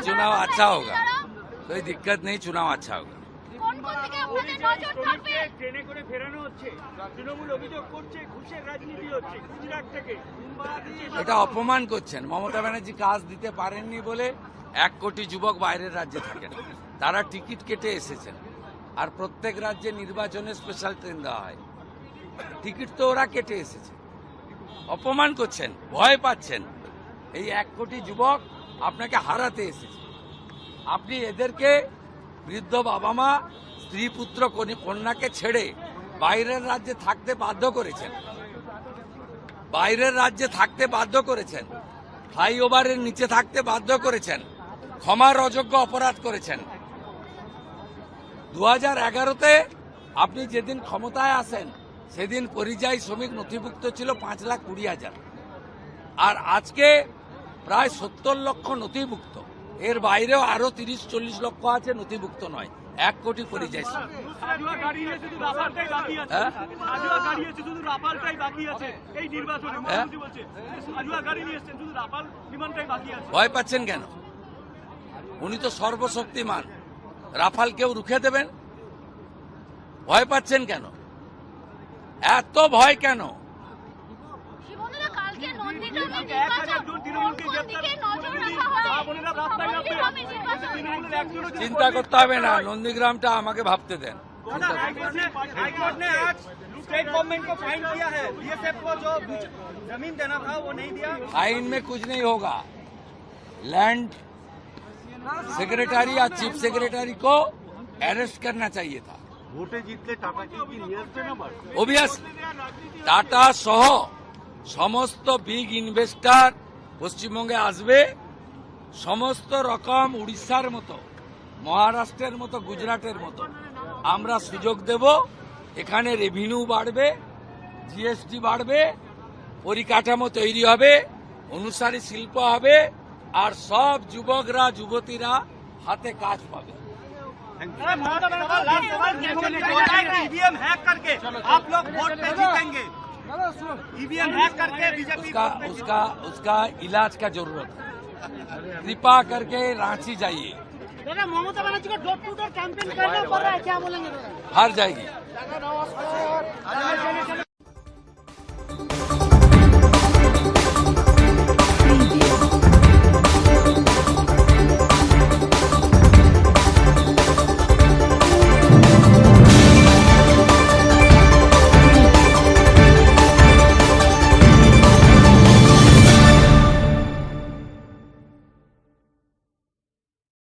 चुनाव अच्छा होगा, कोई दिक्कत नहीं, चुनाव अच्छा होगा। ট্রেনে করে ফেরানো হচ্ছে, তৃণমূল অভিযোগ করছে ঘুষের রাজনীতি হচ্ছে গুজরাট থেকে। এটা অপমান করছেন। মমতা ব্যানার্জি কাজ দিতে পারেননি বলে 1 কোটি যুবক বাইরের রাজ্যে থাকেন, তারা টিকিট কেটে এসেছেন। আর প্রত্যেক রাজ্যে নির্বাচনে স্পেশাল ট্রেন দেওয়া হয়, টিকিট তো ওরা কেটে এসেছে। অপমান করছেন, ভয় পাচ্ছেন। এই 1 কোটি যুবক আপনাকে হারাতে এসেছে। আপনি এদেরকে বৃদ্ধ বাবা মা, স্ত্রী পুত্র কন্যাকে ছেড়ে বাইরের রাজ্যে থাকতে বাধ্য করেছেন, বাইরের রাজ্যে থাকতে বাধ্য করেছেন, ফ্লাইওভারের নিচে থাকতে বাধ্য করেছেন, ক্ষমার অযোগ্য অপরাধ করেছেন। 2011-তে আপনি যেদিন ক্ষমতায় আসেন সেদিন পরিযায়ী শ্রমিক নথিভুক্ত ছিল 5,20,000, আর আজকে প্রায় 70 লক্ষ নথিভুক্ত। এর বাইরেও আরো 30-40 লক্ষ আছে নথিভুক্ত নয়। 1 কোটি পরিযায়ী শ্রমিক। ভয় পাচ্ছেন কেন? উনি তো সর্বশক্তিমান, রাফাল কেউ রুখে দেবেন? ভয় পাচ্ছেন কেন? এত ভয় কেন? চিন্তা করতে হবে না, নন্দীগ্রামটা আমাকে ভাবতে দেন। हाईकोर्ट ने आज स्टेट गवर्नमेंट को फाइन किया है, बीएसएफ को जो जमीन देना था वो नहीं दिया। फाइन में कुछ नहीं होगा। लैंड सेक्रेटरी या चीफ सेक्रेटरी को अरेस्ट करना चाहिए था। ভোটে জিতলে টাটা কি নিয়ে আসছে না? ওবিয়াস টাটা সহ সমস্ত বিগ ইনভেস্টার পশ্চিমবঙ্গে আসবে। সমস্ত রকম উড়িষ্যার মতো, মহারাষ্ট্রের মতো, গুজরাটের মতো আমরা সুযোগ দেব। এখানে রেভিনিউ বাড়বে, জিএসটি বাড়বে, পরিকাঠামো তৈরি হবে, অনুসারী শিল্প হবে, আর সব যুবকরা যুবতীরা হাতে কাজ পাবে। ईवीएम हैक करके आप लोग वोट पे जीतेंगे, ईवीएम हैक करके बीजेपी उसका इलाज का जरूरत है। कृपा करके रांची जाइए। ममता बनर्जी को डोर टू डोर कैंपेन करना पड़ रहा है, क्या बोलेंगे? हार जाएगी।